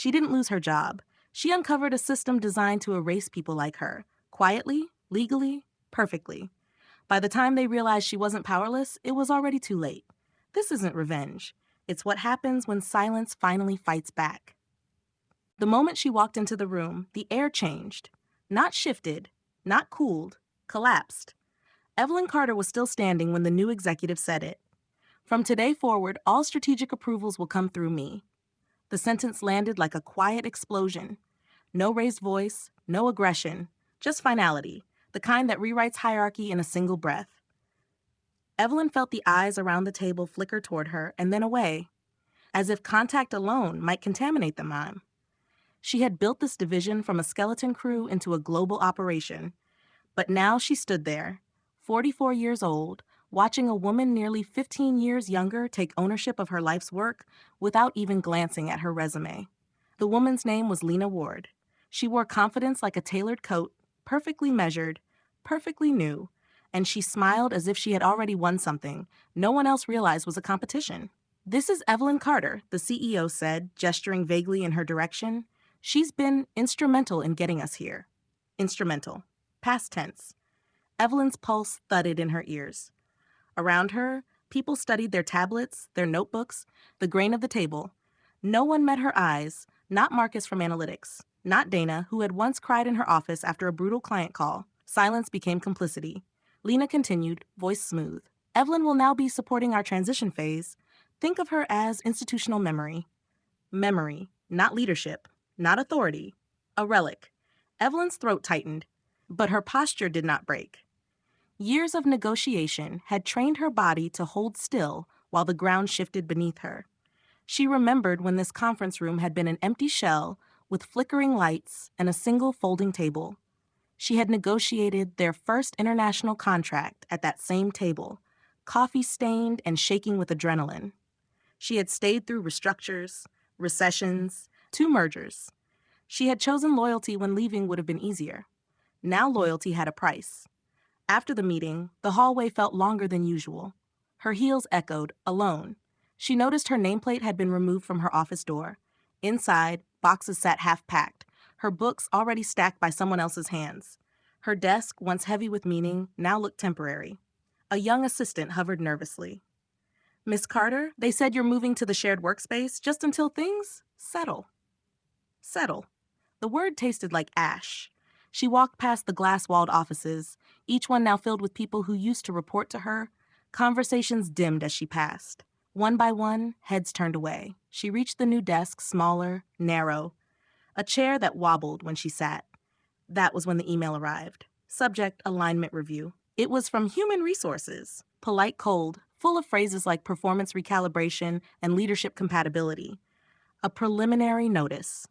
She didn't lose her job. She uncovered a system designed to erase people like her, quietly, legally, perfectly. By the time they realized she wasn't powerless, it was already too late. This isn't revenge. It's what happens when silence finally fights back. The moment she walked into the room, the air changed. Not shifted, not cooled, collapsed. Evelyn Carter was still standing when the new executive said it. From today forward, all strategic approvals will come through me. The sentence landed like a quiet explosion. No raised voice, no aggression, just finality, the kind that rewrites hierarchy in a single breath. Evelyn felt the eyes around the table flicker toward her and then away, as if contact alone might contaminate the mime. She had built this division from a skeleton crew into a global operation, but now she stood there, 44 years old, watching a woman nearly 15 years younger take ownership of her life's work without even glancing at her resume. The woman's name was Lena Ward. She wore confidence like a tailored coat, perfectly measured, perfectly new, and she smiled as if she had already won something no one else realized was a competition. "This is Evelyn Carter," the CEO said, gesturing vaguely in her direction. "She's been instrumental in getting us here." Instrumental. Past tense. Evelyn's pulse thudded in her ears. Around her, people studied their tablets, their notebooks, the grain of the table. No one met her eyes, not Marcus from analytics, not Dana, who had once cried in her office after a brutal client call. Silence became complicity. Lena continued, voice smooth. "Evelyn will now be supporting our transition phase. Think of her as institutional memory. Memory, not leadership, not authority. A relic." Evelyn's throat tightened, but her posture did not break. Years of negotiation had trained her body to hold still while the ground shifted beneath her. She remembered when this conference room had been an empty shell with flickering lights and a single folding table. She had negotiated their first international contract at that same table, coffee-stained and shaking with adrenaline. She had stayed through restructures, recessions, 2 mergers. She had chosen loyalty when leaving would have been easier. Now loyalty had a price. After the meeting, the hallway felt longer than usual. Her heels echoed, alone. She noticed her nameplate had been removed from her office door. Inside, boxes sat half-packed, her books already stacked by someone else's hands. Her desk, once heavy with meaning, now looked temporary. A young assistant hovered nervously. "Miss Carter, they said you're moving to the shared workspace just until things settle." Settle. The word tasted like ash. She walked past the glass-walled offices, each one now filled with people who used to report to her. Conversations dimmed as she passed. One by one, heads turned away. She reached the new desk, smaller, narrow. A chair that wobbled when she sat. That was when the email arrived. Subject, alignment review. It was from Human Resources. Polite cold, full of phrases like performance recalibration and leadership compatibility. A preliminary notice.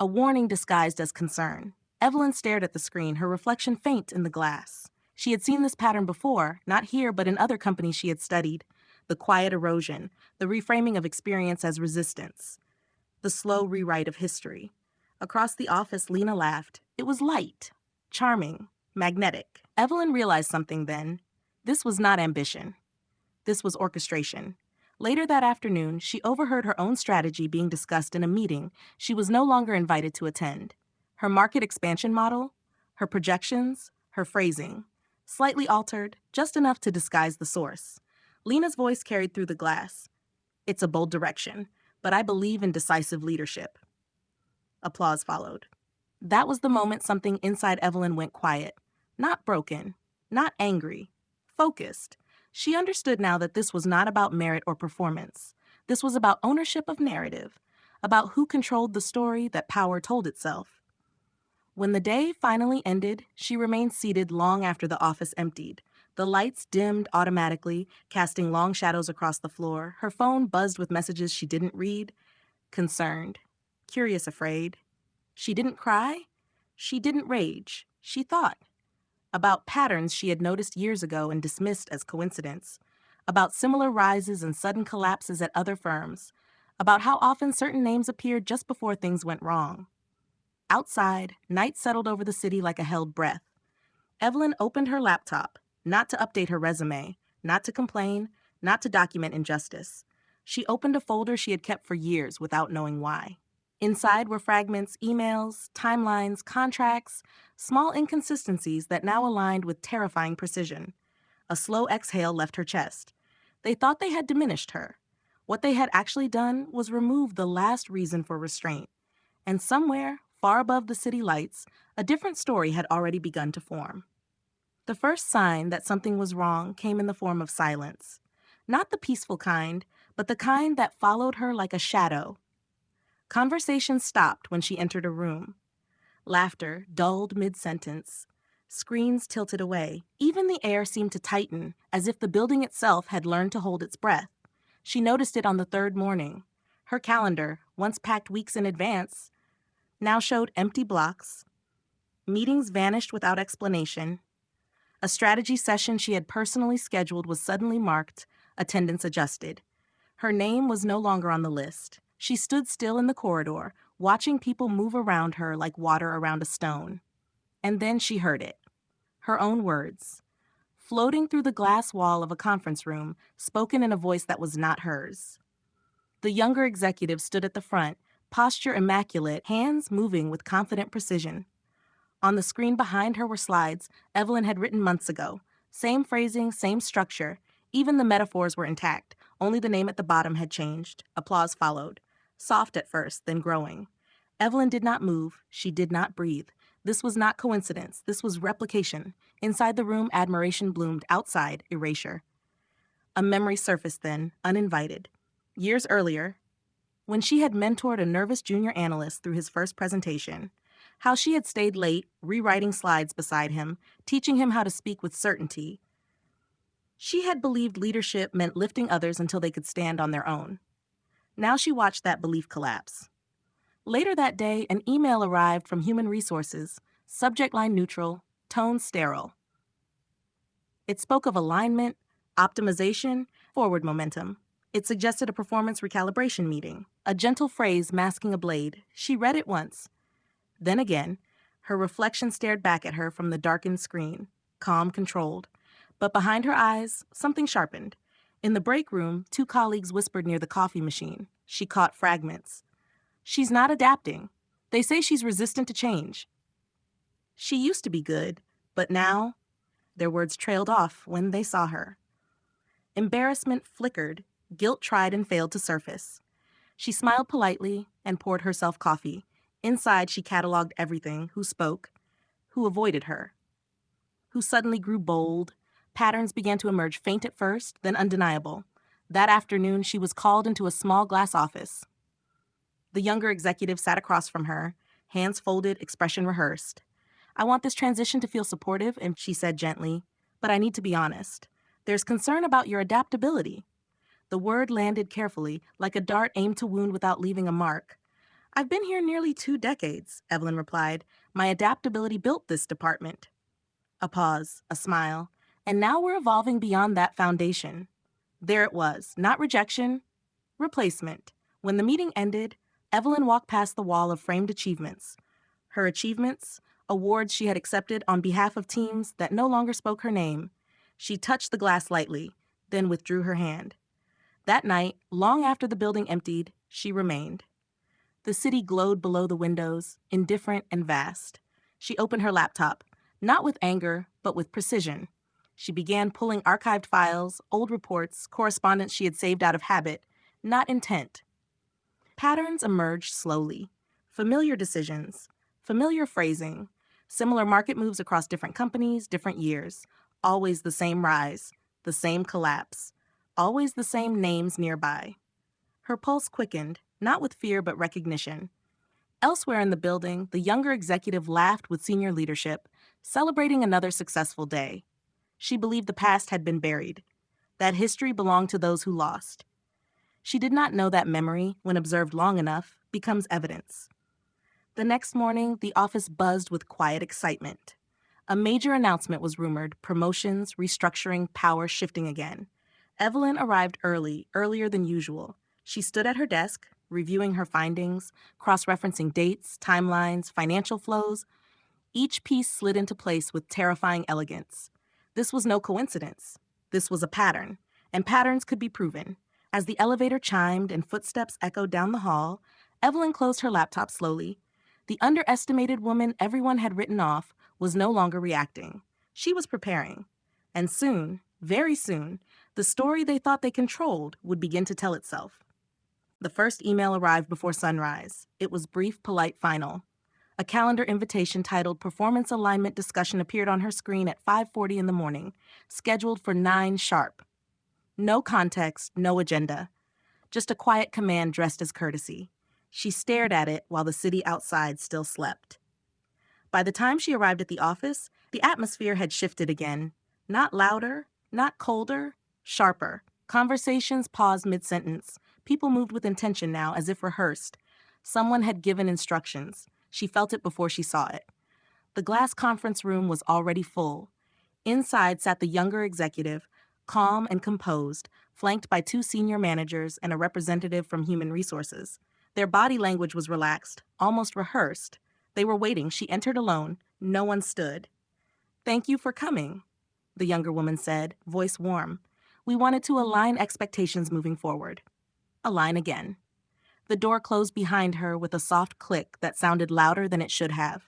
A warning disguised as concern. Evelyn stared at the screen, her reflection faint in the glass. She had seen this pattern before, not here but in other companies she had studied. The quiet erosion, the reframing of experience as resistance. The slow rewrite of history. Across the office, Lena laughed. It was light, charming, magnetic. Evelyn realized something then. This was not ambition. This was orchestration. Later that afternoon, she overheard her own strategy being discussed in a meeting she was no longer invited to attend. Her market expansion model, her projections, her phrasing. Slightly altered, just enough to disguise the source. Lena's voice carried through the glass. "It's a bold direction, but I believe in decisive leadership." Applause followed. That was the moment something inside Evelyn went quiet. Not broken, not angry, focused. She understood now that this was not about merit or performance. This was about ownership of narrative, about who controlled the story that power told itself. When the day finally ended, she remained seated long after the office emptied. The lights dimmed automatically, casting long shadows across the floor. Her phone buzzed with messages she didn't read. Concerned, curious, afraid. She didn't cry. She didn't rage. She thought. About patterns she had noticed years ago and dismissed as coincidence. About similar rises and sudden collapses at other firms. About how often certain names appeared just before things went wrong. Outside, night settled over the city like a held breath. Evelyn opened her laptop, not to update her resume, not to complain, not to document injustice. She opened a folder she had kept for years without knowing why. Inside were fragments, emails, timelines, contracts, small inconsistencies that now aligned with terrifying precision. A slow exhale left her chest. They thought they had diminished her. What they had actually done was remove the last reason for restraint. And somewhere, far above the city lights, a different story had already begun to form. The first sign that something was wrong came in the form of silence. Not the peaceful kind, but the kind that followed her like a shadow. Conversation stopped when she entered a room. Laughter dulled mid-sentence. Screens tilted away. Even the air seemed to tighten, as if the building itself had learned to hold its breath. She noticed it on the third morning. Her calendar, once packed weeks in advance, now showed empty blocks. Meetings vanished without explanation. A strategy session she had personally scheduled was suddenly marked, attendance adjusted. Her name was no longer on the list. She stood still in the corridor, watching people move around her like water around a stone. And then she heard it. Her own words. Floating through the glass wall of a conference room, spoken in a voice that was not hers. The younger executive stood at the front, posture immaculate, hands moving with confident precision. On the screen behind her were slides Evelyn had written months ago. Same phrasing, same structure. Even the metaphors were intact. Only the name at the bottom had changed. Applause followed. Soft at first, then growing. Evelyn did not move. She did not breathe. This was not coincidence. This was replication. Inside the room, admiration bloomed. Outside, erasure. A memory surfaced then, uninvited. Years earlier, when she had mentored a nervous junior analyst through his first presentation, how she had stayed late, rewriting slides beside him, teaching him how to speak with certainty. She had believed leadership meant lifting others until they could stand on their own. Now she watched that belief collapse. Later that day, an email arrived from Human Resources, subject line neutral, tone sterile. It spoke of alignment, optimization, forward momentum. It suggested a performance recalibration meeting, a gentle phrase masking a blade. She read it once. Then again, her reflection stared back at her from the darkened screen, calm, controlled. But behind her eyes, something sharpened. In the break room, two colleagues whispered near the coffee machine. She caught fragments. She's not adapting. They say she's resistant to change. She used to be good, but now, their words trailed off when they saw her. Embarrassment flickered, guilt tried and failed to surface. She smiled politely and poured herself coffee. Inside, she cataloged everything: who spoke, who avoided her, who suddenly grew bold. Patterns began to emerge, faint at first, then undeniable. That afternoon, she was called into a small glass office. The younger executive sat across from her, hands folded, expression rehearsed. "I want this transition to feel supportive," and she said gently, "but I need to be honest. There's concern about your adaptability." The word landed carefully, like a dart aimed to wound without leaving a mark. "I've been here nearly 2 decades," Evelyn replied. "My adaptability built this department." A pause, a smile, and now we're evolving beyond that foundation. There it was, not rejection, replacement. When the meeting ended, Evelyn walked past the wall of framed achievements. Her achievements, awards she had accepted on behalf of teams that no longer spoke her name. She touched the glass lightly, then withdrew her hand. That night, long after the building emptied, she remained. The city glowed below the windows, indifferent and vast. She opened her laptop, not with anger, but with precision. She began pulling archived files, old reports, correspondence she had saved out of habit, not intent. Patterns emerged slowly. Familiar decisions, familiar phrasing, similar market moves across different companies, different years. Always the same rise, the same collapse, always the same names nearby. Her pulse quickened, not with fear but recognition. Elsewhere in the building, the younger executive laughed with senior leadership, celebrating another successful day. She believed the past had been buried, that history belonged to those who lost. She did not know that memory, when observed long enough, becomes evidence. The next morning, the office buzzed with quiet excitement. A major announcement was rumored: promotions, restructuring, power shifting again. Evelyn arrived early, earlier than usual. She stood at her desk, reviewing her findings, cross-referencing dates, timelines, financial flows. Each piece slid into place with terrifying elegance. This was no coincidence. This was a pattern, and patterns could be proven. As the elevator chimed and footsteps echoed down the hall, Evelyn closed her laptop slowly. The underestimated woman everyone had written off was no longer reacting. She was preparing. And soon, very soon, the story they thought they controlled would begin to tell itself. The first email arrived before sunrise. It was brief, polite, final. A calendar invitation titled Performance Alignment Discussion appeared on her screen at 5:40 in the morning, scheduled for 9 sharp. No context, no agenda. Just a quiet command dressed as courtesy. She stared at it while the city outside still slept. By the time she arrived at the office, the atmosphere had shifted again. Not louder, not colder, sharper. Conversations paused mid-sentence. People moved with intention now, as if rehearsed. Someone had given instructions. She felt it before she saw it. The glass conference room was already full. Inside sat the younger executive, calm and composed, flanked by 2 senior managers and a representative from Human Resources. Their body language was relaxed, almost rehearsed. They were waiting. She entered alone. No one stood. "Thank you for coming," the younger woman said, voice warm. "We wanted to align expectations moving forward." Align again. The door closed behind her with a soft click that sounded louder than it should have.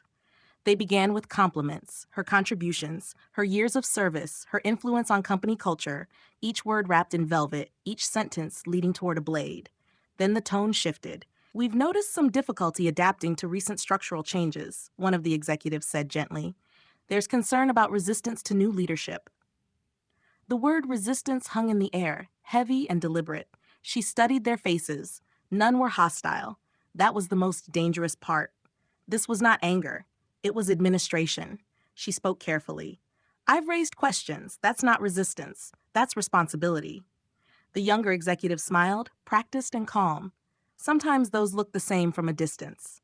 They began with compliments, her contributions, her years of service, her influence on company culture, each word wrapped in velvet, each sentence leading toward a blade. Then the tone shifted. "We've noticed some difficulty adapting to recent structural changes," one of the executives said gently. "There's concern about resistance to new leadership." The word resistance hung in the air, heavy and deliberate. She studied their faces. None were hostile. That was the most dangerous part. This was not anger. It was administration. She spoke carefully. "I've raised questions. That's not resistance. That's responsibility." The younger executive smiled, practiced and calm. Sometimes those looked the same from a distance.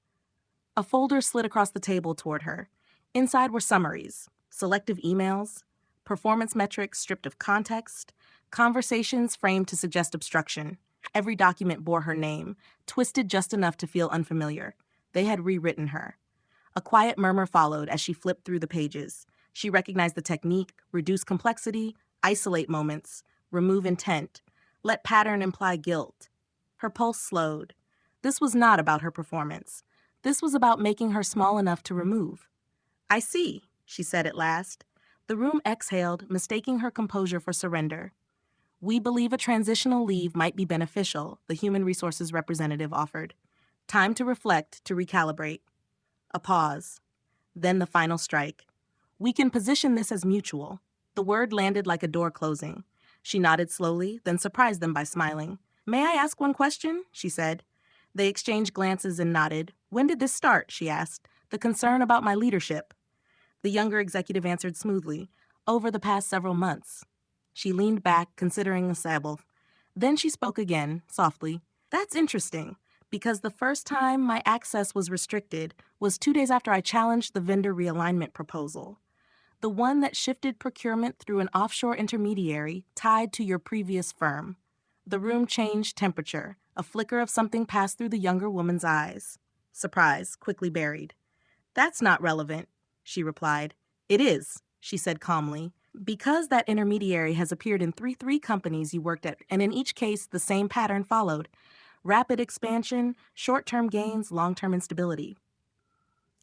A folder slid across the table toward her. Inside were summaries, selective emails, performance metrics stripped of context, conversations framed to suggest obstruction. Every document bore her name, twisted just enough to feel unfamiliar. They had rewritten her. A quiet murmur followed as she flipped through the pages. She recognized the technique: reduce complexity, isolate moments, remove intent, let pattern imply guilt. Her pulse slowed. This was not about her performance. This was about making her small enough to remove. "I see," she said at last. The room exhaled, mistaking her composure for surrender. "We believe a transitional leave might be beneficial," the Human Resources representative offered. Time to reflect, to recalibrate. A pause. Then the final strike. "We can position this as mutual." The word landed like a door closing. She nodded slowly, then surprised them by smiling. "May I ask one question?" she said. They exchanged glances and nodded. "When did this start?" she asked. "The concern about my leadership." The younger executive answered smoothly. "Over the past several months." She leaned back, considering the sabbath. Then she spoke again, softly. "That's interesting, because the first time my access was restricted was 2 days after I challenged the vendor realignment proposal. The one that shifted procurement through an offshore intermediary tied to your previous firm." The room changed temperature. A flicker of something passed through the younger woman's eyes. Surprise, quickly buried. "That's not relevant," she replied. "It is," she said calmly. "Because that intermediary has appeared in 3 companies you worked at, and in each case the same pattern followed. Rapid expansion, short-term gains, long-term instability."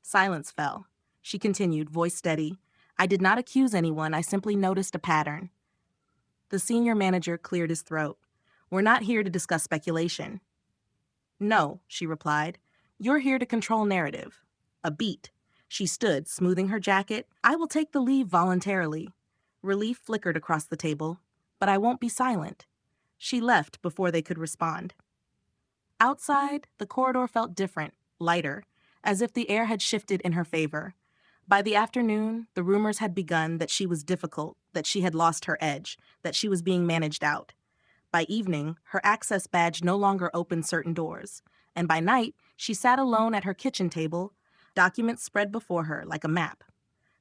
Silence fell. She continued, voice steady. "I did not accuse anyone. I simply noticed a pattern." The senior manager cleared his throat. "We're not here to discuss speculation." "No," she replied. "You're here to control narrative." A beat. She stood, smoothing her jacket. "I will take the leave voluntarily." Relief flickered across the table. "But I won't be silent." She left before they could respond. Outside, the corridor felt different, lighter, as if the air had shifted in her favor. By the afternoon, the rumors had begun that she was difficult, that she had lost her edge, that she was being managed out. By evening, her access badge no longer opened certain doors, and by night, she sat alone at her kitchen table, documents spread before her like a map.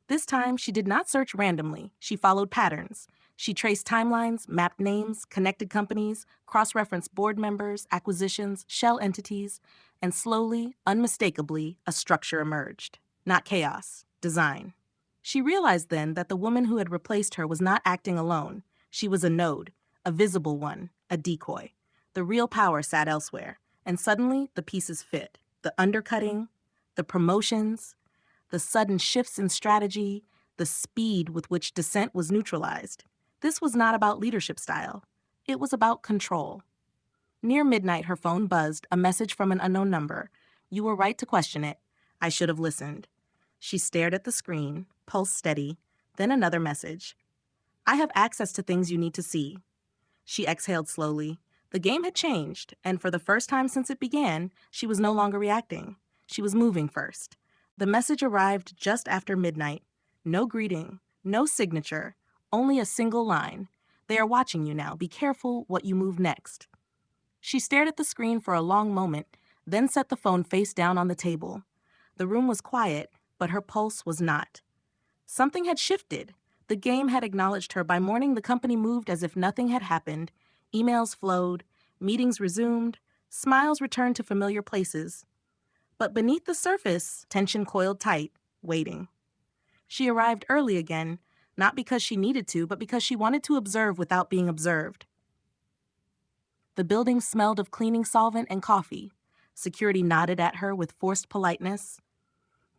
This time, she did not search randomly. She followed patterns. She traced timelines, mapped names, connected companies, cross-referenced board members, acquisitions, shell entities, and slowly, unmistakably, a structure emerged. Not chaos, design. She realized then that the woman who had replaced her was not acting alone. She was a node, a visible one, a decoy. The real power sat elsewhere, And suddenly, the pieces fit. The undercutting, the promotions, the sudden shifts in strategy, the speed with which dissent was neutralized. This was not about leadership style. It was about control. Near midnight, her phone buzzed, a message from an unknown number. "You were right to question it. I should have listened." She stared at the screen, pulse steady, then another message. "I have access to things you need to see." She exhaled slowly. The game had changed, and for the first time since it began, she was no longer reacting. She was moving first. The message arrived just after midnight. No greeting, no signature, only a single line. "They are watching you now. Be careful what you move next." She stared at the screen for a long moment, then set the phone face down on the table. The room was quiet, but her pulse was not. Something had shifted. The game had acknowledged her. By morning, the company moved as if nothing had happened. Emails flowed, meetings resumed, smiles returned to familiar places. But beneath the surface, tension coiled tight, waiting. She arrived early again, not because she needed to, but because she wanted to observe without being observed. The building smelled of cleaning solvent and coffee. Security nodded at her with forced politeness.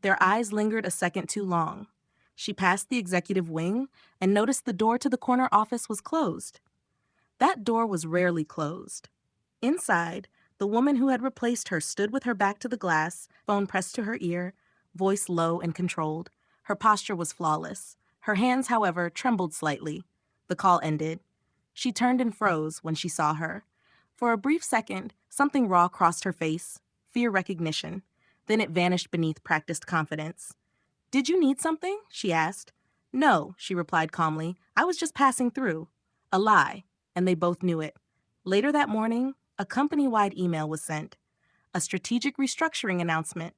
Their eyes lingered a second too long. She passed the executive wing and noticed the door to the corner office was closed. That door was rarely closed. Inside, the woman who had replaced her stood with her back to the glass, phone pressed to her ear, voice low and controlled. Her posture was flawless. Her hands, however, trembled slightly. The call ended. She turned and froze when she saw her. For a brief second, something raw crossed her face, fear recognition. Then it vanished beneath practiced confidence. "Did you need something?" she asked. "No," she replied calmly. "I was just passing through." A lie, and they both knew it. Later that morning, a company-wide email was sent. A strategic restructuring announcement.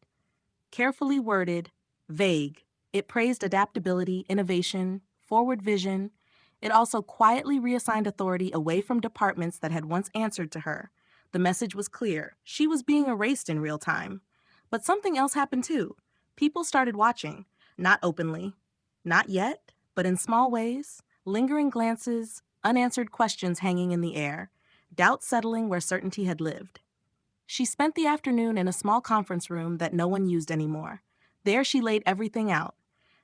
Carefully worded, vague. It praised adaptability, innovation, forward vision. It also quietly reassigned authority away from departments that had once answered to her. The message was clear. She was being erased in real time. But something else happened too. People started watching, not openly, not yet, but in small ways, lingering glances, unanswered questions hanging in the air, doubt settling where certainty had lived. She spent the afternoon in a small conference room that no one used anymore. There she laid everything out,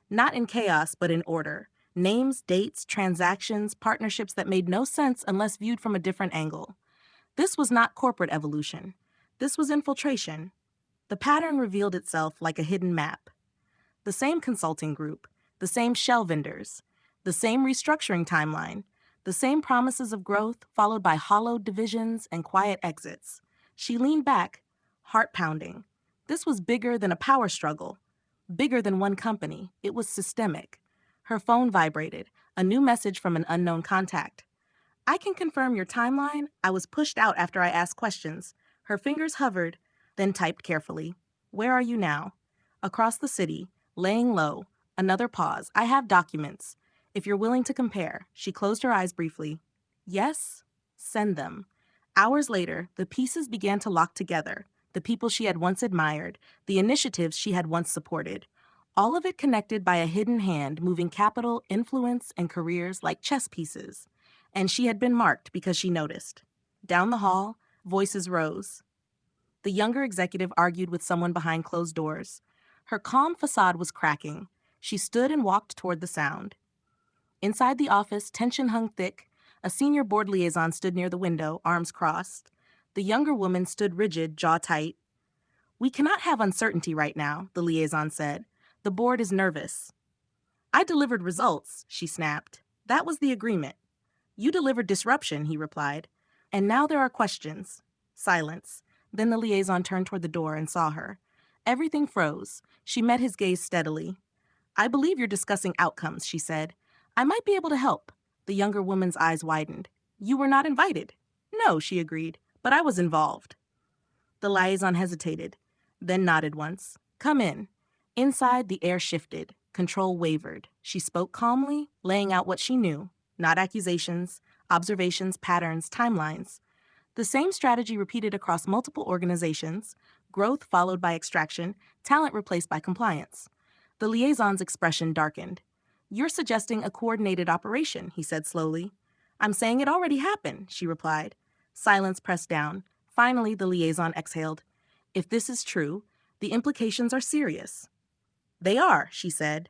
not in chaos, but in order. Names, dates, transactions, partnerships that made no sense unless viewed from a different angle. This was not corporate evolution. This was infiltration. The pattern revealed itself like a hidden map. The same consulting group, the same shell vendors, the same restructuring timeline, the same promises of growth followed by hollowed divisions and quiet exits. She leaned back, heart pounding. This was bigger than a power struggle, bigger than one company. It was systemic. Her phone vibrated, a new message from an unknown contact. "I can confirm your timeline. I was pushed out after I asked questions." Her fingers hovered, then typed carefully. "Where are you now?" "Across the city, laying low." Another pause. "I have documents. If you're willing to compare." She closed her eyes briefly. "Yes? Send them." Hours later, the pieces began to lock together. The people she had once admired, the initiatives she had once supported. All of it connected by a hidden hand moving capital, influence, and careers like chess pieces. And she had been marked because she noticed. Down the hall, voices rose. The younger executive argued with someone behind closed doors. Her calm facade was cracking. She stood and walked toward the sound. Inside the office, tension hung thick. A senior board liaison stood near the window, arms crossed. The younger woman stood rigid, jaw tight. "We cannot have uncertainty right now," the liaison said. "The board is nervous." "I delivered results," she snapped. "That was the agreement." "You delivered disruption," he replied. "And now there are questions." Silence. Then the liaison turned toward the door and saw her. Everything froze. She met his gaze steadily. "I believe you're discussing outcomes," she said. "I might be able to help." The younger woman's eyes widened. "You were not invited." "No," she agreed, "but I was involved." The liaison hesitated, then nodded once. "Come in." Inside, the air shifted. Control wavered. She spoke calmly, laying out what she knew. Not accusations, observations, patterns, timelines. The same strategy repeated across multiple organizations, growth followed by extraction, talent replaced by compliance. The liaison's expression darkened. "You're suggesting a coordinated operation," he said slowly. "I'm saying it already happened," she replied. Silence pressed down. Finally, the liaison exhaled. If this is true, the implications are serious. They are, she said.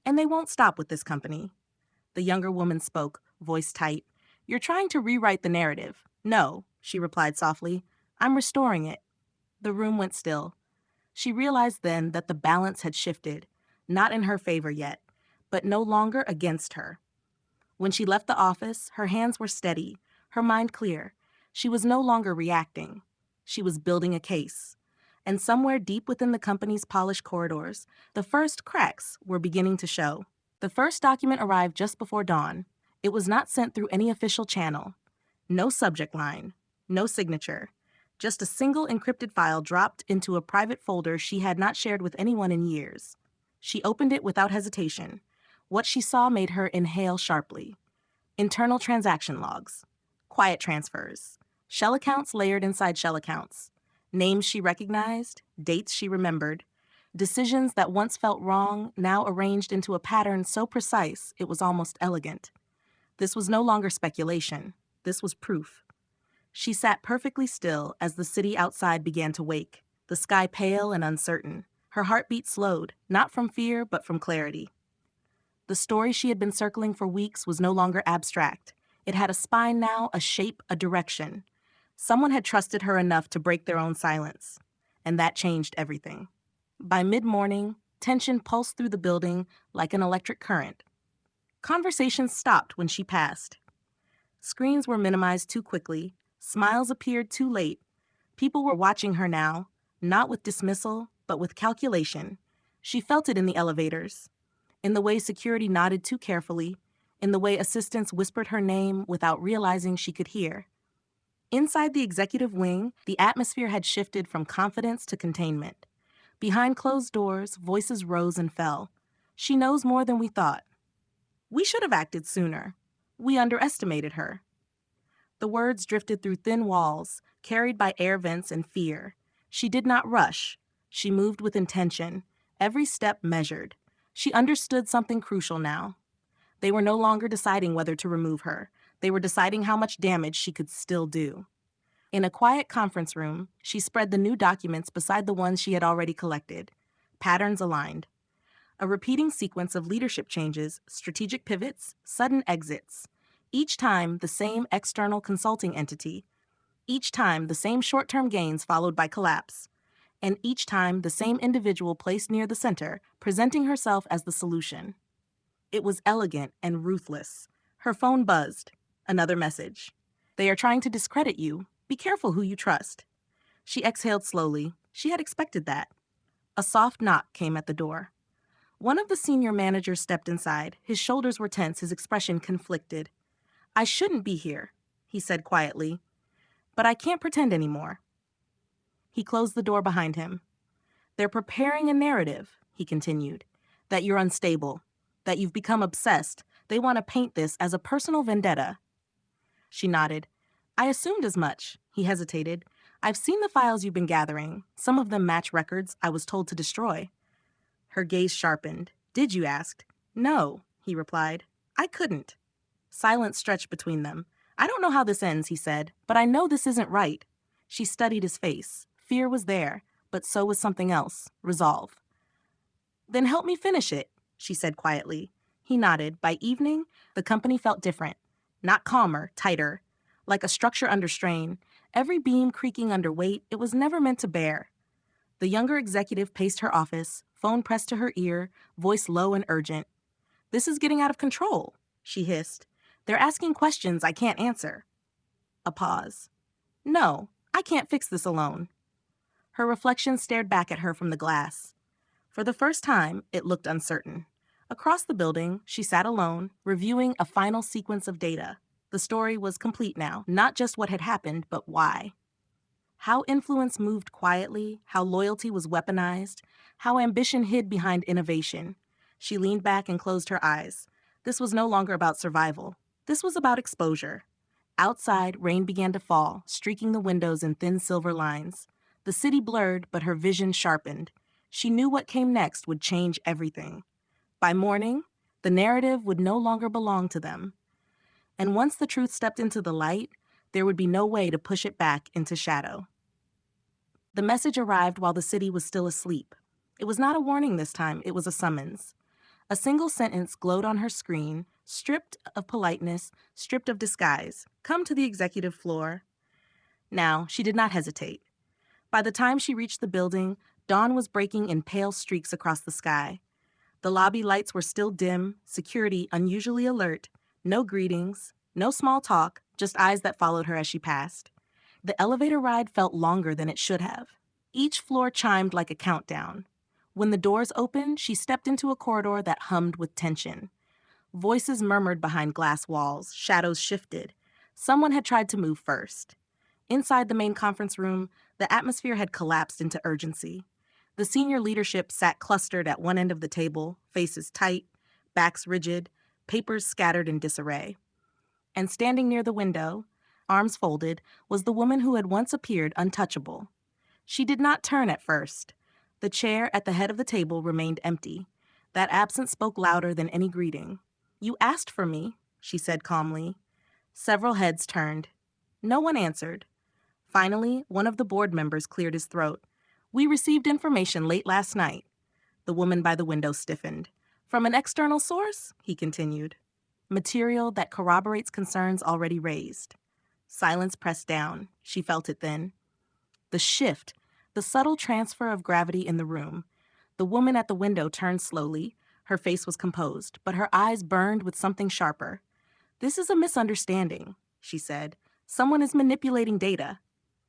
And they won't stop with this company. The younger woman spoke, voice tight. You're trying to rewrite the narrative. No, she replied softly. I'm restoring it. The room went still. She realized then that the balance had shifted, not in her favor yet, but no longer against her. When she left the office, her hands were steady, her mind clear. She was no longer reacting. She was building a case. And somewhere deep within the company's polished corridors, the first cracks were beginning to show. The first document arrived just before dawn. It was not sent through any official channel. No subject line, no signature. Just a single encrypted file dropped into a private folder she had not shared with anyone in years. She opened it without hesitation. What she saw made her inhale sharply. Internal transaction logs, quiet transfers, shell accounts layered inside shell accounts, names she recognized, dates she remembered, decisions that once felt wrong now arranged into a pattern so precise it was almost elegant. This was no longer speculation. This was proof. She sat perfectly still as the city outside began to wake, the sky pale and uncertain. Her heartbeat slowed, not from fear but from clarity. The story she had been circling for weeks was no longer abstract. It had a spine now, a shape, a direction. Someone had trusted her enough to break their own silence, and that changed everything. By mid-morning, tension pulsed through the building like an electric current. Conversations stopped when she passed. Screens were minimized too quickly. Smiles appeared too late. People were watching her now, not with dismissal, but with calculation. She felt it in the elevators, in the way security nodded too carefully, in the way assistants whispered her name without realizing she could hear. Inside the executive wing, the atmosphere had shifted from confidence to containment. Behind closed doors, voices rose and fell. She knows more than we thought. We should have acted sooner. We underestimated her. The words drifted through thin walls, carried by air vents and fear. She did not rush. She moved with intention, every step measured. She understood something crucial now. They were no longer deciding whether to remove her. They were deciding how much damage she could still do. In a quiet conference room, she spread the new documents beside the ones she had already collected. Patterns aligned. A repeating sequence of leadership changes, strategic pivots, sudden exits. Each time, the same external consulting entity. Each time, the same short-term gains followed by collapse. And each time, the same individual placed near the center, presenting herself as the solution. It was elegant and ruthless. Her phone buzzed. Another message. They are trying to discredit you. Be careful who you trust. She exhaled slowly. She had expected that. A soft knock came at the door. One of the senior managers stepped inside. His shoulders were tense, his expression conflicted. I shouldn't be here, he said quietly. But I can't pretend anymore. He closed the door behind him. They're preparing a narrative, he continued, that you're unstable, that you've become obsessed. They want to paint this as a personal vendetta. She nodded. I assumed as much, he hesitated. I've seen the files you've been gathering. Some of them match records I was told to destroy. Her gaze sharpened. Did you ask? No, he replied. I couldn't. Silence stretched between them. I don't know how this ends, he said, but I know this isn't right. She studied his face. Fear was there, but so was something else, resolve. Then help me finish it, she said quietly. He nodded. By evening, the company felt different. Not calmer, tighter. Like a structure under strain, every beam creaking under weight it was never meant to bear. The younger executive paced her office, phone pressed to her ear, voice low and urgent. This is getting out of control, she hissed. They're asking questions I can't answer. A pause. No, I can't fix this alone. Her reflection stared back at her from the glass. For the first time, it looked uncertain. Across the building, she sat alone, reviewing a final sequence of data. The story was complete now, not just what had happened, but why. How influence moved quietly, how loyalty was weaponized, how ambition hid behind innovation. She leaned back and closed her eyes. This was no longer about survival. This was about exposure. Outside, rain began to fall, streaking the windows in thin silver lines. The city blurred, but her vision sharpened. She knew what came next would change everything. By morning, the narrative would no longer belong to them. And once the truth stepped into the light, There would be no way to push it back into shadow. The message arrived while the city was still asleep. It was not a warning this time, it was a summons. A single sentence glowed on her screen, stripped of politeness, stripped of disguise. Come to the executive floor. Now, she did not hesitate. By the time she reached the building, dawn was breaking in pale streaks across the sky. The lobby lights were still dim, security unusually alert, no greetings, no small talk, just eyes that followed her as she passed. The elevator ride felt longer than it should have. Each floor chimed like a countdown. When the doors opened, she stepped into a corridor that hummed with tension. Voices murmured behind glass walls, shadows shifted. Someone had tried to move first. Inside the main conference room, the atmosphere had collapsed into urgency. The senior leadership sat clustered at one end of the table, faces tight, backs rigid, papers scattered in disarray. And standing near the window, arms folded, was the woman who had once appeared untouchable. She did not turn at first. The chair at the head of the table remained empty. That absence spoke louder than any greeting. "You asked for me," she said calmly. Several heads turned. No one answered. Finally, one of the board members cleared his throat. "We received information late last night." The woman by the window stiffened. "From an external source?" he continued. "Material that corroborates concerns already raised." Silence pressed down. She felt it then. The shift, the subtle transfer of gravity in the room. The woman at the window turned slowly. Her face was composed, but her eyes burned with something sharper. "This is a misunderstanding," she said. "Someone is manipulating data."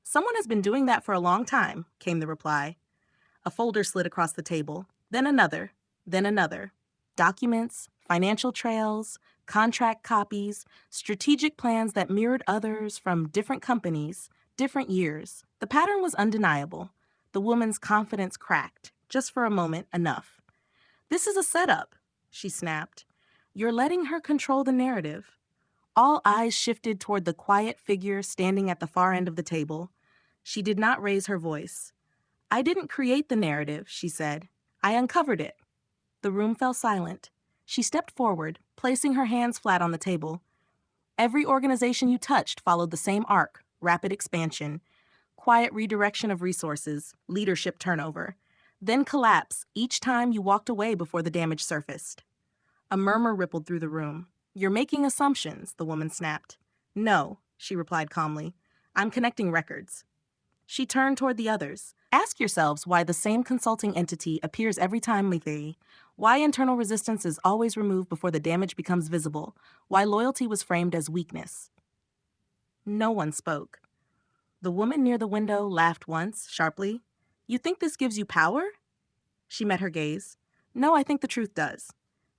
"Someone has been doing that for a long time," came the reply. A folder slid across the table, then another, then another. Documents, financial trails, contract copies, strategic plans that mirrored others from different companies, different years. The pattern was undeniable. The woman's confidence cracked, just for a moment, enough. "This is a setup," she snapped. "You're letting her control the narrative." All eyes shifted toward the quiet figure standing at the far end of the table. She did not raise her voice. "I didn't create the narrative," she said. "I uncovered it." The room fell silent. She stepped forward, placing her hands flat on the table. "Every organization you touched followed the same arc: rapid expansion, quiet redirection of resources, leadership turnover, then collapse each time you walked away before the damage surfaced." A murmur rippled through the room. "You're making assumptions," the woman snapped. "No," she replied calmly. "I'm connecting records." She turned toward the others. "Ask yourselves why the same consulting entity appears every time why internal resistance is always removed before the damage becomes visible, why loyalty was framed as weakness." No one spoke. The woman near the window laughed once, sharply. "You think this gives you power?" She met her gaze. "No, I think the truth does."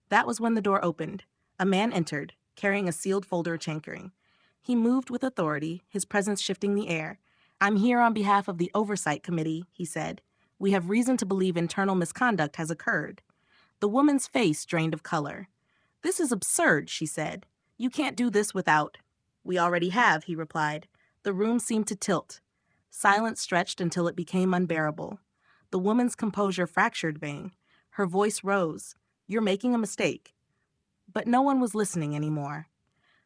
That was when the door opened. A man entered, carrying a sealed folder chankering. He moved with authority, his presence shifting the air. "I'm here on behalf of the Oversight Committee," he said. "We have reason to believe internal misconduct has occurred." The woman's face drained of color. "This is absurd," she said. "You can't do this without—" "We already have," he replied. The room seemed to tilt. Silence stretched until it became unbearable. The woman's composure fractured Vane. Her voice rose. "You're making a mistake." But no one was listening anymore.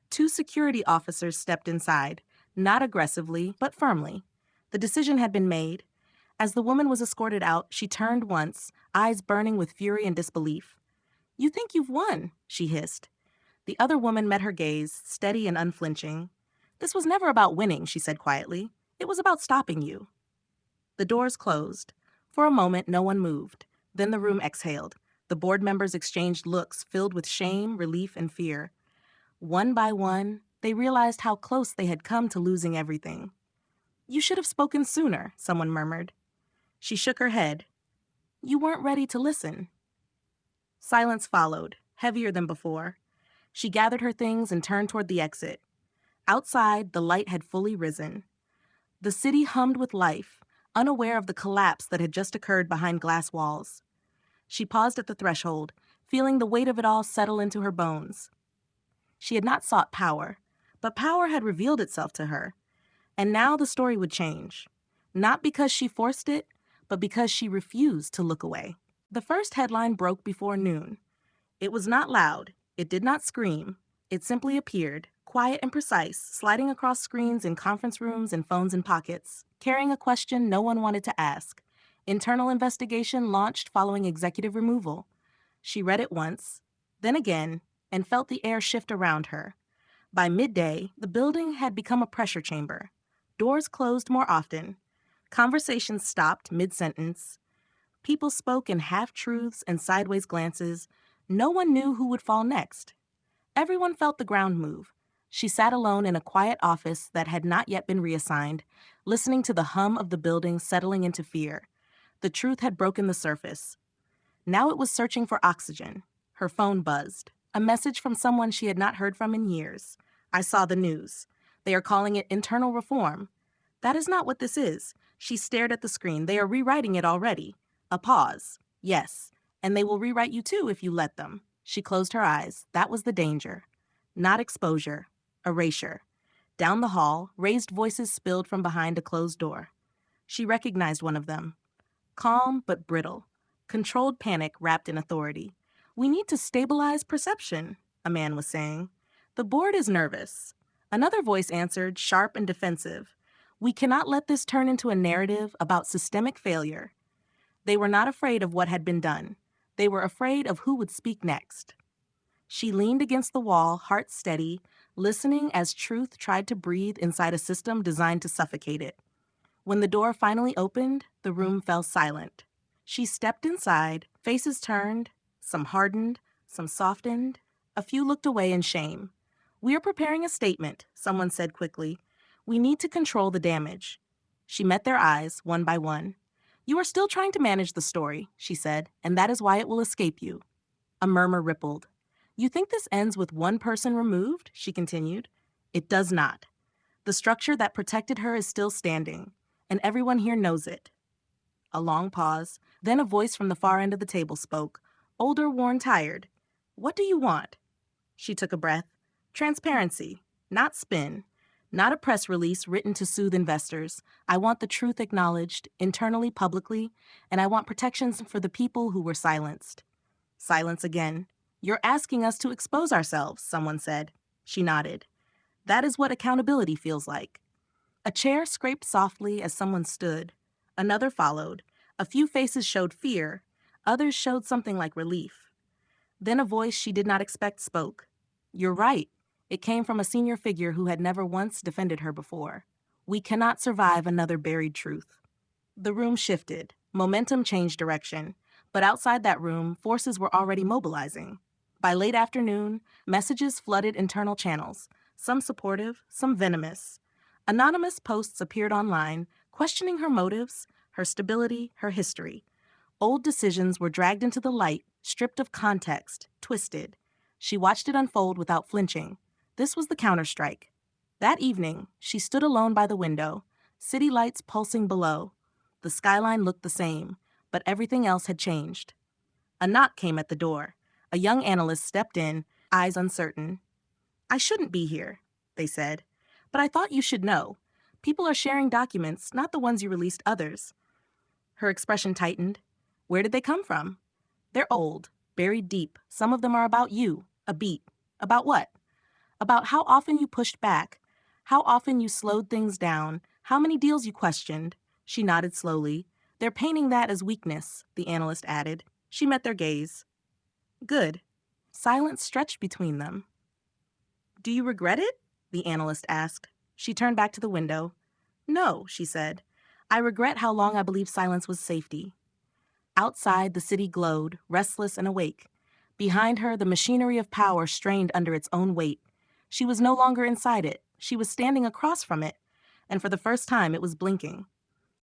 Two security officers stepped inside, not aggressively, but firmly. The decision had been made. As the woman was escorted out, she turned once, eyes burning with fury and disbelief. "You think you've won," she hissed. The other woman met her gaze, steady and unflinching. "This was never about winning," she said quietly. "It was about stopping you." The doors closed. For a moment, no one moved. Then the room exhaled. The board members exchanged looks filled with shame, relief, and fear. One by one, they realized how close they had come to losing everything. "You should have spoken sooner," someone murmured. She shook her head. "You weren't ready to listen." Silence followed, heavier than before. She gathered her things and turned toward the exit. Outside, the light had fully risen. The city hummed with life, unaware of the collapse that had just occurred behind glass walls. She paused at the threshold, feeling the weight of it all settle into her bones. She had not sought power, but power had revealed itself to her. And now the story would change. Not because she forced it, but because she refused to look away. The first headline broke before noon. It was not loud. It did not scream. It simply appeared, Quiet and precise, sliding across screens in conference rooms and phones in pockets, carrying a question no one wanted to ask. Internal investigation launched following executive removal. She read it once, then again, and felt the air shift around her. By midday, the building had become a pressure chamber. Doors closed more often. Conversations stopped mid-sentence. People spoke in half-truths and sideways glances. No one knew who would fall next. Everyone felt the ground move. She sat alone in a quiet office that had not yet been reassigned, listening to the hum of the building settling into fear. The truth had broken the surface. Now it was searching for oxygen. Her phone buzzed. A message from someone she had not heard from in years. I saw the news. They are calling it internal reform. That is not what this is. She stared at the screen. They are rewriting it already. A pause. Yes. And they will rewrite you too if you let them. She closed her eyes. That was the danger. Not exposure. Erasure. Down the hall, raised voices spilled from behind a closed door. She recognized one of them. Calm but brittle. Controlled panic wrapped in authority. We need to stabilize perception, a man was saying. The board is nervous. Another voice answered, sharp and defensive. We cannot let this turn into a narrative about systemic failure. They were not afraid of what had been done. They were afraid of who would speak next. She leaned against the wall, heart steady, listening as truth tried to breathe inside a system designed to suffocate it. When the door finally opened, the room fell silent. She stepped inside, faces turned, some hardened, some softened. A few looked away in shame. We are preparing a statement, someone said quickly. We need to control the damage. She met their eyes, one by one. You are still trying to manage the story, she said, and that is why it will escape you. A murmur rippled. You think this ends with one person removed? She continued. It does not. The structure that protected her is still standing, and everyone here knows it. A long pause, then a voice from the far end of the table spoke, older, worn, tired. What do you want? She took a breath. Transparency, not spin. Not a press release written to soothe investors. I want the truth acknowledged, internally, publicly, and I want protections for the people who were silenced. Silence again. You're asking us to expose ourselves, someone said. She nodded. That is what accountability feels like. A chair scraped softly as someone stood. Another followed. A few faces showed fear. Others showed something like relief. Then a voice she did not expect spoke. You're right. It came from a senior figure who had never once defended her before. We cannot survive another buried truth. The room shifted. Momentum changed direction. But outside that room, forces were already mobilizing. By late afternoon, messages flooded internal channels, some supportive, some venomous. Anonymous posts appeared online, questioning her motives, her stability, her history. Old decisions were dragged into the light, stripped of context, twisted. She watched it unfold without flinching. This was the counterstrike. That evening, she stood alone by the window, city lights pulsing below. The skyline looked the same, but everything else had changed. A knock came at the door. A young analyst stepped in, eyes uncertain. I shouldn't be here, they said. But I thought you should know. People are sharing documents, not the ones you released others. Her expression tightened. Where did they come from? They're old, buried deep. Some of them are about you, a beat. About what? About how often you pushed back, how often you slowed things down, how many deals you questioned. She nodded slowly. They're painting that as weakness, the analyst added. She met their gaze. Good. Silence stretched between them. Do you regret it? The analyst asked. She turned back to the window. No, she said. I regret how long I believed silence was safety. Outside, the city glowed, restless and awake. Behind her, the machinery of power strained under its own weight. She was no longer inside it. She was standing across from it, and for the first time it was blinking.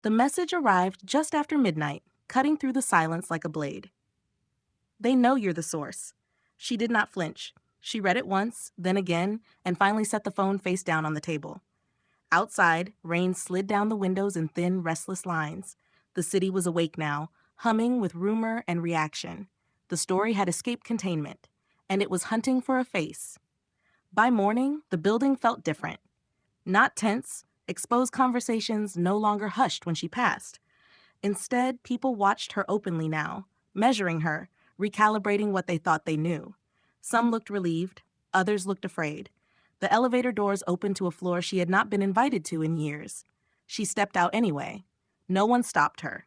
The message arrived just after midnight, cutting through the silence like a blade. They know you're the source. She did not flinch. She read it once, then again, and finally set the phone face down on the table. Outside, rain slid down the windows in thin, restless lines. The city was awake now, humming with rumor and reaction. The story had escaped containment, and it was hunting for a face. By morning, the building felt different. Not tense, exposed conversations no longer hushed when she passed. Instead, people watched her openly now, measuring her, recalibrating what they thought they knew. Some looked relieved, others looked afraid. The elevator doors opened to a floor she had not been invited to in years. She stepped out anyway. No one stopped her.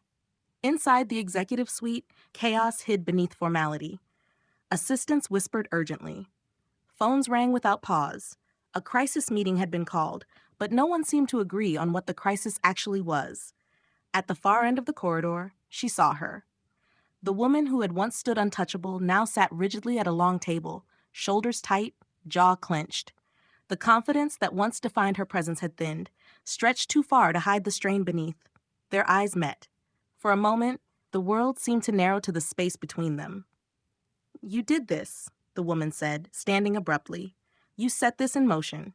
Inside the executive suite, chaos hid beneath formality. Assistants whispered urgently. Phones rang without pause. A crisis meeting had been called, but no one seemed to agree on what the crisis actually was. At the far end of the corridor, she saw her. The woman who had once stood untouchable now sat rigidly at a long table, shoulders tight, jaw clenched. The confidence that once defined her presence had thinned, stretched too far to hide the strain beneath. Their eyes met. For a moment, the world seemed to narrow to the space between them. "You did this," the woman said, standing abruptly. "You set this in motion."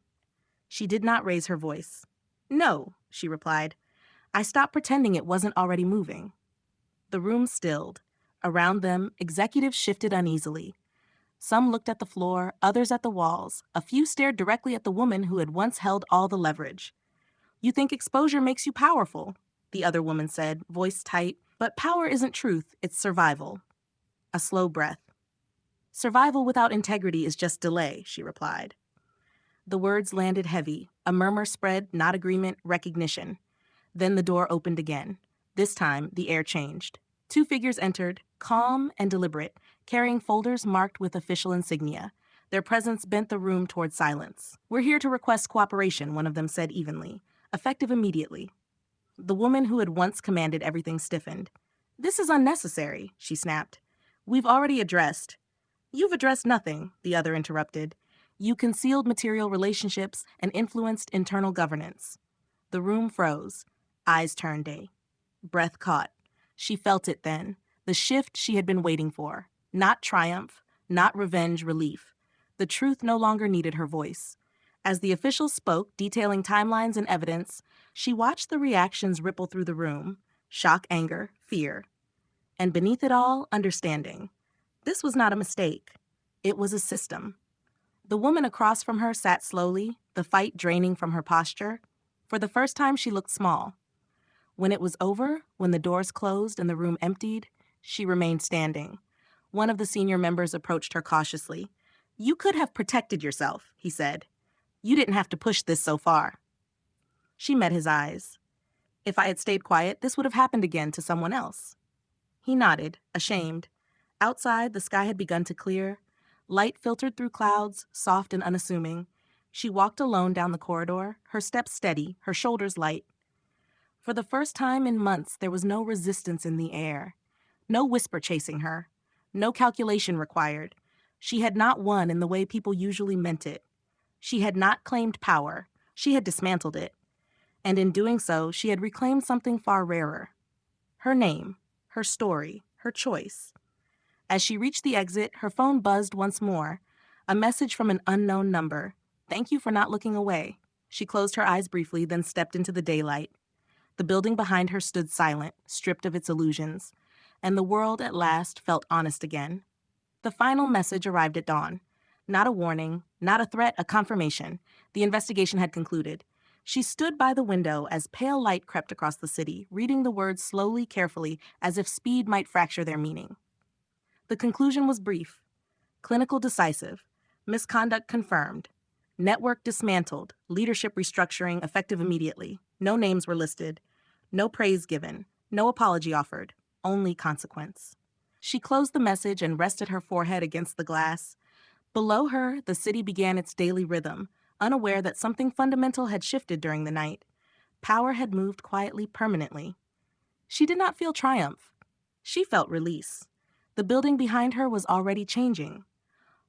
She did not raise her voice. "No," she replied. "I stopped pretending it wasn't already moving." The room stilled. Around them, executives shifted uneasily. Some looked at the floor, others at the walls. A few stared directly at the woman who had once held all the leverage. "You think exposure makes you powerful," the other woman said, voice tight. "But power isn't truth, it's survival." A slow breath. "Survival without integrity is just delay," she replied. The words landed heavy. A murmur spread, not agreement, recognition. Then the door opened again. This time, the air changed. Two figures entered, calm and deliberate, carrying folders marked with official insignia. Their presence bent the room toward silence. "We're here to request cooperation," one of them said evenly, effective immediately. The woman who had once commanded everything stiffened. "This is unnecessary," she snapped. "We've already addressed—" "You've addressed nothing," the other interrupted. "You concealed material relationships and influenced internal governance." The room froze. Eyes turned day. Breath caught. She felt it then, the shift she had been waiting for. Not triumph, not revenge, relief. The truth no longer needed her voice. As the official spoke, detailing timelines and evidence, she watched the reactions ripple through the room. Shock, anger, fear. And beneath it all, understanding. This was not a mistake. It was a system. The woman across from her sat slowly, the fight draining from her posture. For the first time, she looked small. When it was over, when the doors closed and the room emptied, she remained standing. One of the senior members approached her cautiously. "You could have protected yourself," he said. "You didn't have to push this so far." She met his eyes. "If I had stayed quiet, this would have happened again to someone else." He nodded, ashamed. Outside, the sky had begun to clear. Light filtered through clouds, soft and unassuming. She walked alone down the corridor, her steps steady, her shoulders light. For the first time in months, there was no resistance in the air. No whisper chasing her. No calculation required. She had not won in the way people usually meant it. She had not claimed power. She had dismantled it. And in doing so, she had reclaimed something far rarer. Her name, her story, her choice. As she reached the exit, her phone buzzed once more. A message from an unknown number. "Thank you for not looking away." She closed her eyes briefly, then stepped into the daylight. The building behind her stood silent, stripped of its illusions, and the world at last felt honest again. The final message arrived at dawn. Not a warning, not a threat, a confirmation. The investigation had concluded. She stood by the window as pale light crept across the city, reading the words slowly, carefully, as if speed might fracture their meaning. The conclusion was brief. Clinical decisive. Misconduct confirmed. Network dismantled. Leadership restructuring effective immediately. No names were listed. No praise given. No apology offered. Only consequence. She closed the message and rested her forehead against the glass. Below her, the city began its daily rhythm, unaware that something fundamental had shifted during the night. Power had moved quietly, permanently. She did not feel triumph. She felt release. The building behind her was already changing.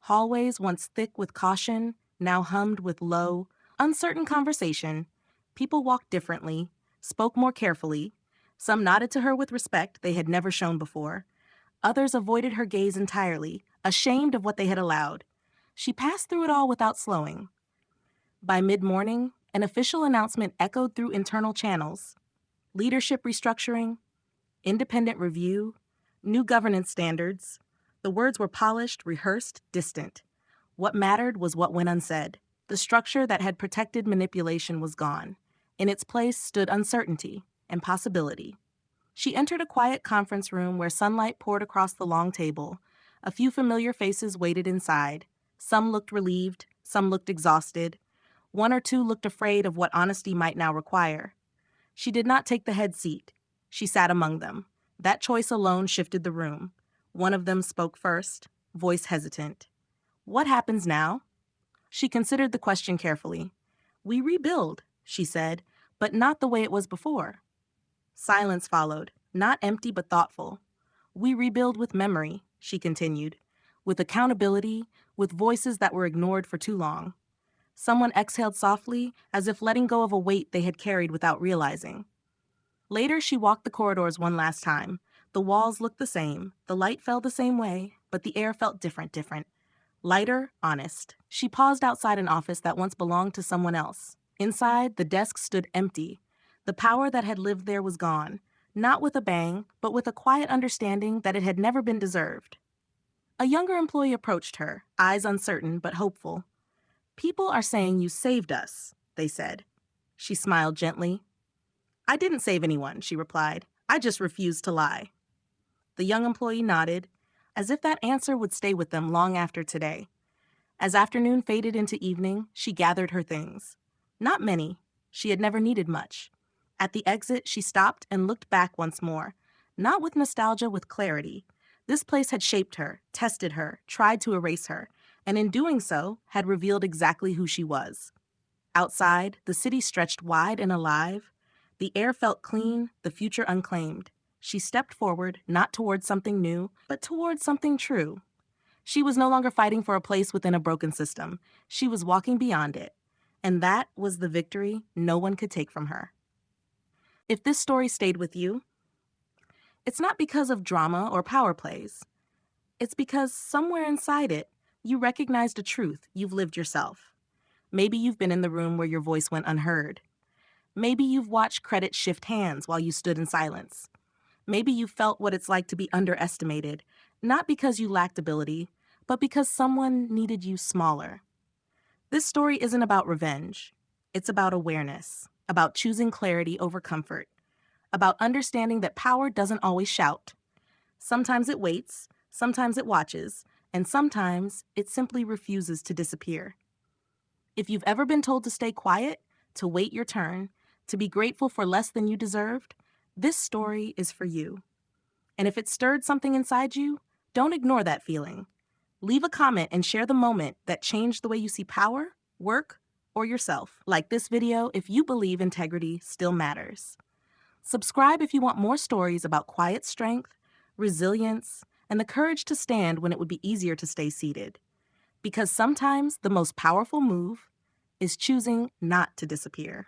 Hallways once thick with caution, now hummed with low, uncertain conversation. People walked differently, spoke more carefully. Some nodded to her with respect they had never shown before. Others avoided her gaze entirely, ashamed of what they had allowed. She passed through it all without slowing. By mid-morning, an official announcement echoed through internal channels. Leadership restructuring, independent review, new governance standards. The words were polished, rehearsed, distant. What mattered was what went unsaid. The structure that had protected manipulation was gone. In its place stood uncertainty and possibility. She entered a quiet conference room where sunlight poured across the long table. A few familiar faces waited inside. Some looked relieved, Some looked exhausted. One or two looked afraid of what honesty might now require. She did not take the head seat. She sat among them. That choice alone shifted the room. One of them spoke first, voice hesitant. "What happens now?" She considered the question carefully. "We rebuild," she said, "but not the way it was before." Silence followed, not empty but thoughtful. "We rebuild with memory," she continued, "with accountability, with voices that were ignored for too long." Someone exhaled softly, as if letting go of a weight they had carried without realizing. Later, she walked the corridors one last time. The walls looked the same, the light fell the same way, but the air felt different. Lighter, honest. She paused outside an office that once belonged to someone else. Inside, the desk stood empty. The power that had lived there was gone, not with a bang, but with a quiet understanding that it had never been deserved. A younger employee approached her, eyes uncertain but hopeful. "People are saying you saved us," they said. She smiled gently. "I didn't save anyone," she replied. "I just refused to lie." The young employee nodded, as if that answer would stay with them long after today. As afternoon faded into evening, she gathered her things. Not many. She had never needed much. At the exit, she stopped and looked back once more. Not with nostalgia, with clarity. This place had shaped her, tested her, tried to erase her, and in doing so, had revealed exactly who she was. Outside, the city stretched wide and alive. The air felt clean, the future unclaimed. She stepped forward, not towards something new, but towards something true. She was no longer fighting for a place within a broken system. She was walking beyond it. And that was the victory no one could take from her. If this story stayed with you, it's not because of drama or power plays. It's because somewhere inside it, you recognized a truth you've lived yourself. Maybe you've been in the room where your voice went unheard. Maybe you've watched credit shift hands while you stood in silence. Maybe you felt what it's like to be underestimated, not because you lacked ability, but because someone needed you smaller. This story isn't about revenge. It's about awareness, about choosing clarity over comfort, about understanding that power doesn't always shout. Sometimes it waits, sometimes it watches, and sometimes it simply refuses to disappear. If you've ever been told to stay quiet, to wait your turn, to be grateful for less than you deserved, this story is for you. And if it stirred something inside you, don't ignore that feeling. Leave a comment and share the moment that changed the way you see power, work, or yourself. Like this video if you believe integrity still matters. Subscribe if you want more stories about quiet strength, resilience, and the courage to stand when it would be easier to stay seated. Because sometimes the most powerful move is choosing not to disappear.